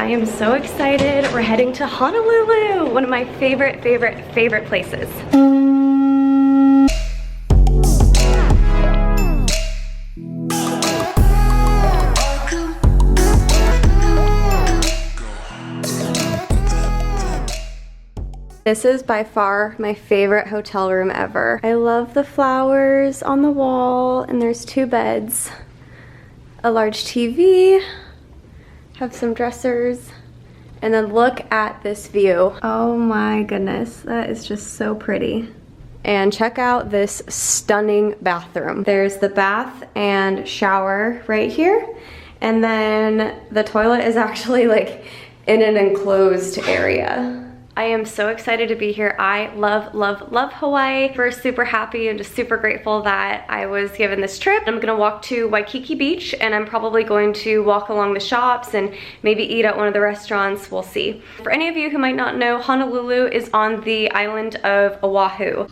I am so excited. We're heading to Honolulu, one of my favorite places. This is by far my favorite hotel room ever. I love the flowers on the wall, and there's 2 beds, a large TV, have some dressers, and then look at this view. Oh my goodness, that is just so pretty. And check out this stunning bathroom. There's the bath and shower right here, and then the toilet is actually like in an enclosed area. I am so excited to be here. I love Hawaii. We're super happy and just super grateful that I was given this trip. I'm gonna walk to Waikiki Beach, and I'm probably going to walk along the shops and maybe eat at one of the restaurants. We'll see. For any of you who might not know, Honolulu is on the island of Oahu.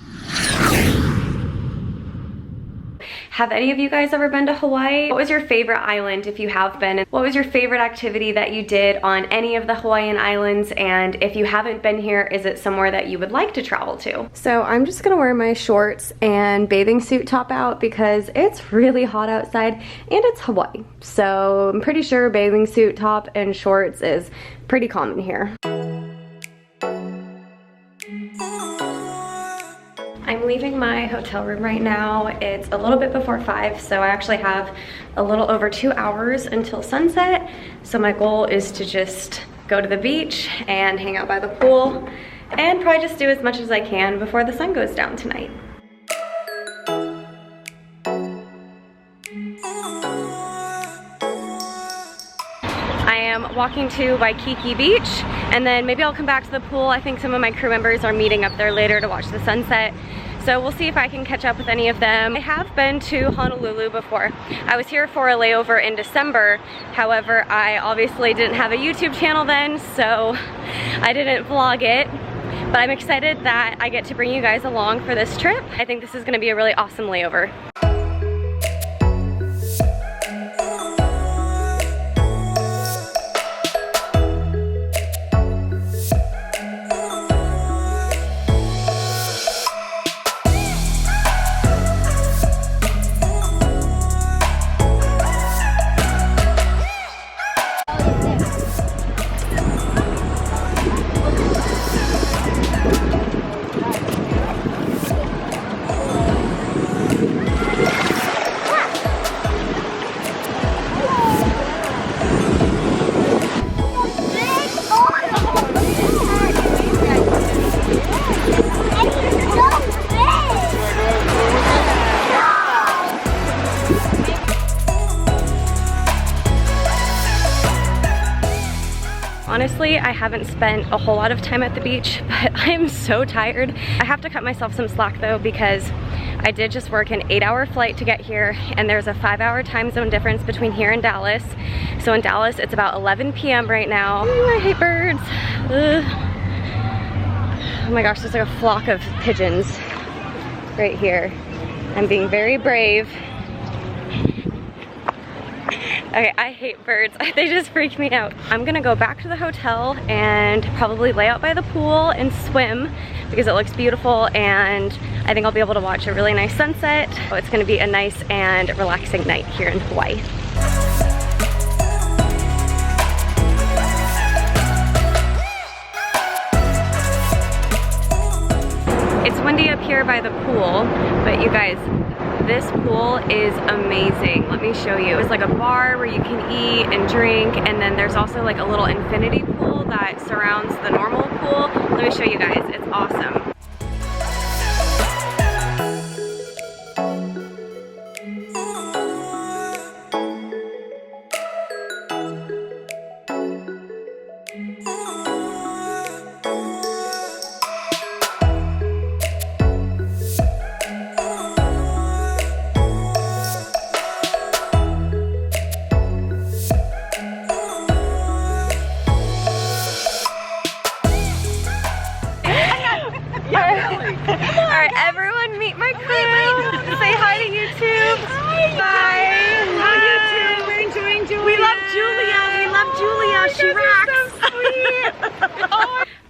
Have any of you guys ever been to Hawaii? What was your favorite island if you have been? And what was your favorite activity that you did on any of the Hawaiian islands? And if you haven't been here, is it somewhere that you would like to travel to? So I'm just gonna wear my shorts and bathing suit top out because it's really hot outside and it's Hawaii. So I'm pretty sure bathing suit top and shorts is pretty common here. I'm leaving my hotel room right now. It's a little bit before 5, so I actually have a little over 2 hours until sunset. So my goal is to just go to the beach and hang out by the pool and probably just do as much as I can before the sun goes down tonight. I am walking to Waikiki Beach, and then maybe I'll come back to the pool. I think some of my crew members are meeting up there later to watch the sunset. So we'll see if I can catch up with any of them. I have been to Honolulu before. I was here for a layover in December. However, I obviously didn't have a YouTube channel then, so I didn't vlog it. But I'm excited that I get to bring you guys along for this trip. I think this is gonna be a really awesome layover. Honestly, I haven't spent a whole lot of time at the beach, but I'm so tired. I have to cut myself some slack though, because I did just work an 8-hour flight to get here, and there's a 5-hour time zone difference between here and Dallas. So in Dallas, it's about 11 p.m. right now. Ooh, I hate birds. Ugh. Oh my gosh, there's like a flock of pigeons right here. I'm being very brave. Okay, I hate birds. They just freak me out. I'm gonna go back to the hotel and probably lay out by the pool and swim because it looks beautiful, and I think I'll be able to watch a really nice sunset. So it's gonna be a nice and relaxing night here in Hawaii. It's windy up here by the pool, but you guys, this pool is amazing. Let me show you. It's like a bar where you can eat and drink, and then there's also like a little infinity pool that surrounds the normal pool. Let me show you guys. It's awesome. Alright, everyone meet my crew. Say hi to YouTube. Hi. Hi YouTube. We're enjoying Julia. We love Julia. We love Julia. She rocks.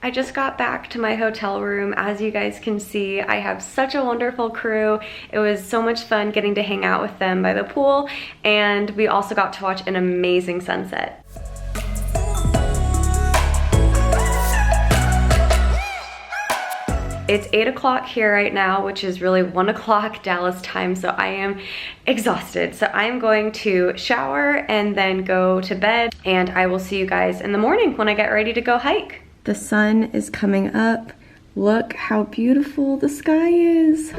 I just got back to my hotel room. As you guys can see, I have such a wonderful crew. It was so much fun getting to hang out with them by the pool, and we also got to watch an amazing sunset. It's 8 o'clock here right now, which is really 1 o'clock Dallas time, so I am exhausted. So I am going to shower and then go to bed, and I will see you guys in the morning when I get ready to go hike. The sun is coming up. Look how beautiful the sky is.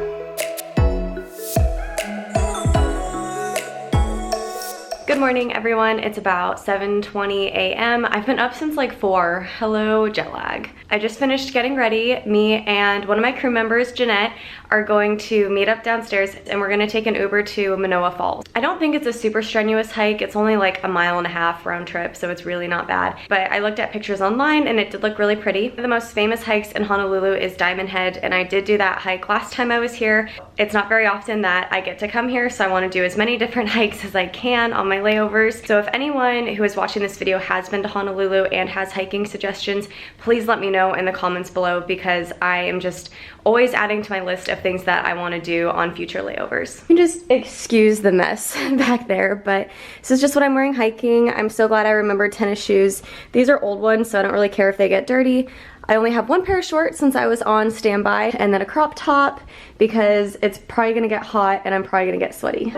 Good morning, everyone. It's about 7:20 a.m. I've been up since like 4. Hello, jet lag. I just finished getting ready. Me and one of my crew members, Jeanette, are going to meet up downstairs, and we're gonna take an Uber to Manoa Falls. I don't think it's a super strenuous hike. It's only like 1.5 miles round trip, so it's really not bad. But I looked at pictures online and it did look really pretty. The most famous hikes in Honolulu is Diamond Head, and I did do that hike last time I was here. It's not very often that I get to come here, so I wanna do as many different hikes as I can on my layovers. So if anyone who is watching this video has been to Honolulu and has hiking suggestions, please let me know in the comments below, because I am just always adding to my list of things that I want to do on future layovers. You can just excuse the mess back there, but this is just what I'm wearing hiking. I'm so glad I remembered tennis shoes. These are old ones, so I don't really care if they get dirty. I only have one pair of shorts since I was on standby, and then a crop top because it's probably gonna get hot and I'm probably gonna get sweaty.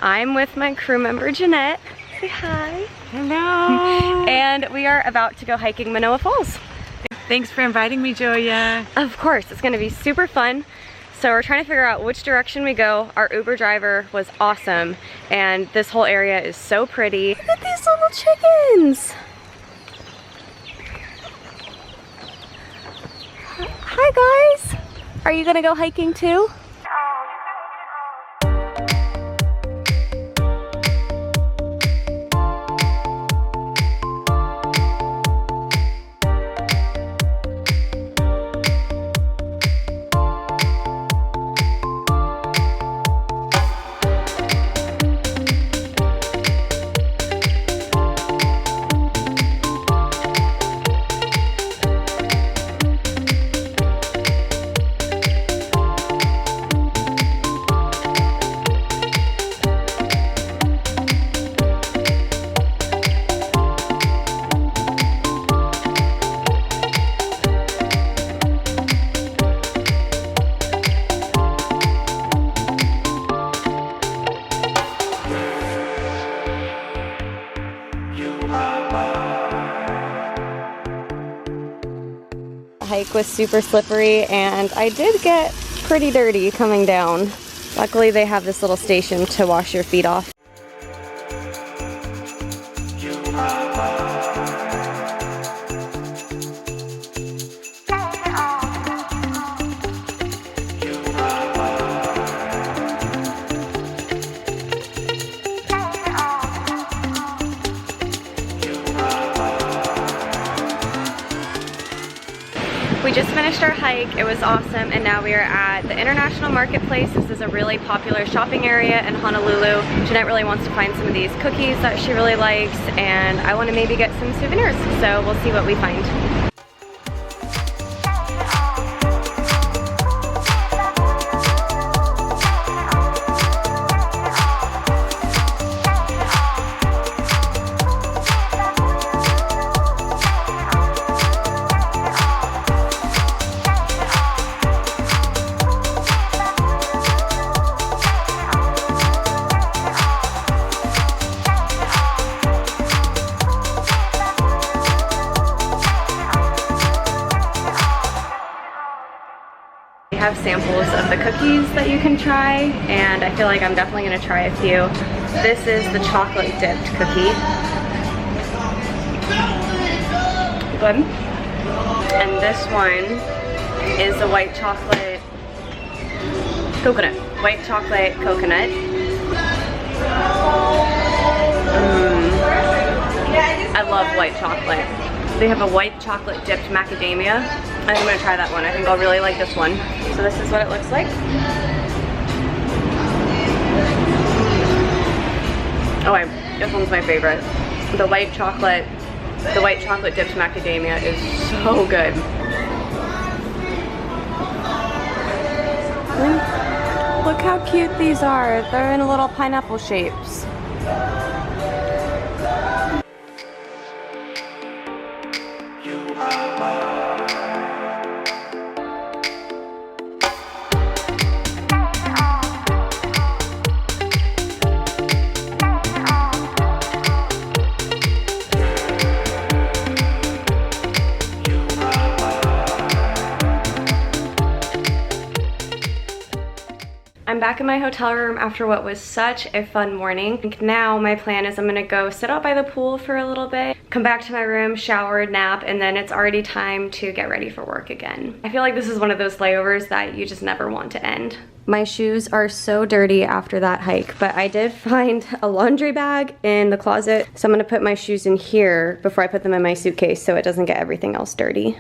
I'm with my crew member, Jeanette. Say hi. Hello. And we are about to go hiking Manoa Falls. Thanks for inviting me, Joya. Of course, it's gonna be super fun. So we're trying to figure out which direction we go. Our Uber driver was awesome, and this whole area is so pretty. Look at these little chickens. Hi guys. Are you gonna go hiking too? The hike was super slippery, and I did get pretty dirty coming down. Luckily they have this little station to wash your feet off. We just finished our hike. It was awesome, and now we are at the International Marketplace. This is a really popular shopping area in Honolulu. Jeanette really wants to find some of these cookies that she really likes, and I want to maybe get some souvenirs, so we'll see what we find. Have samples of the cookies that you can try, and I feel like I'm definitely going to try a few. This is the chocolate dipped cookie. Good. And this one is the white chocolate coconut. White chocolate coconut. I love white chocolate. They have a white chocolate dipped macadamia. I think I'm gonna try that one. I think I'll really like this one. So this is what it looks like. Oh, this one's my favorite. The white chocolate dipped macadamia is so good. Look how cute these are. They're in little pineapple shapes. I'm back in my hotel room after what was such a fun morning. Now my plan is I'm gonna go sit out by the pool for a little bit, come back to my room, shower, nap, and then it's already time to get ready for work again. I feel like this is one of those layovers that you just never want to end. My shoes are so dirty after that hike, but I did find a laundry bag in the closet, so I'm gonna put my shoes in here before I put them in my suitcase so it doesn't get everything else dirty.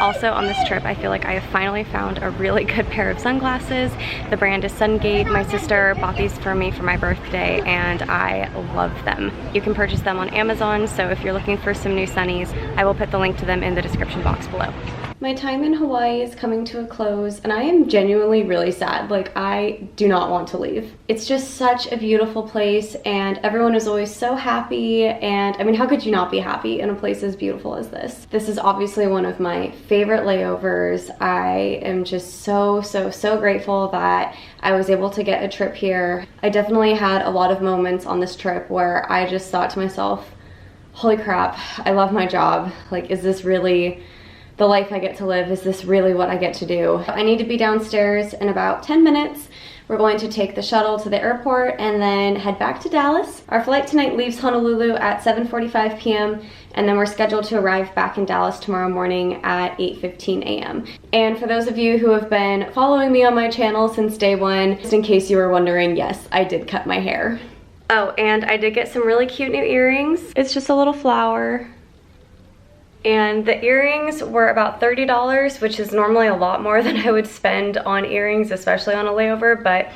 Also on this trip, I feel like I have finally found a really good pair of sunglasses. The brand is Sungate. My sister bought these for me for my birthday and I love them. You can purchase them on Amazon, so if you're looking for some new sunnies, I will put the link to them in the description box below. My time in Hawaii is coming to a close and I am genuinely really sad. Like, I do not want to leave. It's just such a beautiful place and everyone is always so happy, and I mean, how could you not be happy in a place as beautiful as this? This is obviously one of my favorite layovers. I am just so grateful that I was able to get a trip here. I definitely had a lot of moments on this trip where I just thought to myself, holy crap, I love my job. Like, is this really the life I get to live? Is this really what I get to do? I need to be downstairs in about 10 minutes. We're going to take the shuttle to the airport and then head back to Dallas. Our flight tonight leaves Honolulu at 7:45 p.m. and then we're scheduled to arrive back in Dallas tomorrow morning at 8:15 a.m. And for those of you who have been following me on my channel since day one, just in case you were wondering, yes, I did cut my hair. Oh, and I did get some really cute new earrings. It's just a little flower. And the earrings were about $30, which is normally a lot more than I would spend on earrings, especially on a layover, but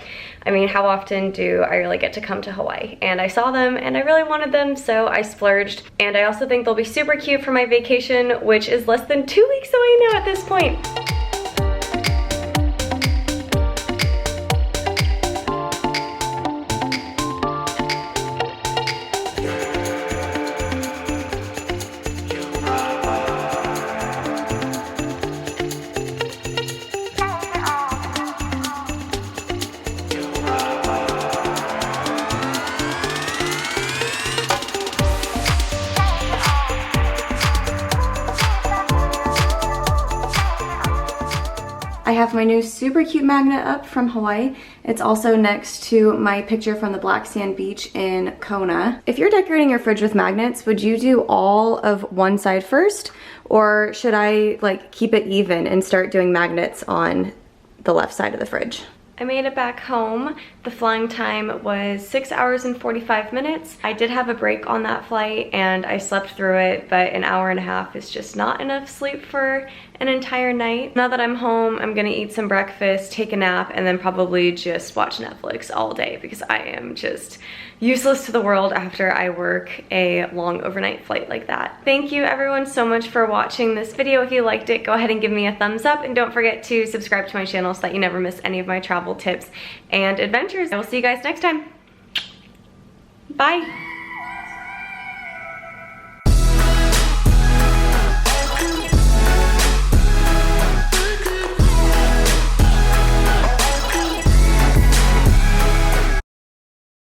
I mean, how often do I really get to come to Hawaii? And I saw them and I really wanted them, so I splurged. And I also think they'll be super cute for my vacation, which is less than 2 weeks away now at this point. I have my new super cute magnet up from Hawaii. It's also next to my picture from the black sand beach in Kona. If you're decorating your fridge with magnets, would you do all of one side first? Or should I like keep it even and start doing magnets on the left side of the fridge? I made it back home. The flying time was 6 hours and 45 minutes. I did have a break on that flight and I slept through it, but an hour and a half is just not enough sleep for an entire night. Now that I'm home, I'm gonna eat some breakfast, take a nap, and then probably just watch Netflix all day because I am just useless to the world after I work a long overnight flight like that. Thank you everyone so much for watching this video. If you liked it, go ahead and give me a thumbs up and don't forget to subscribe to my channel so that you never miss any of my travel tips and adventures. I will see you guys next time. Bye.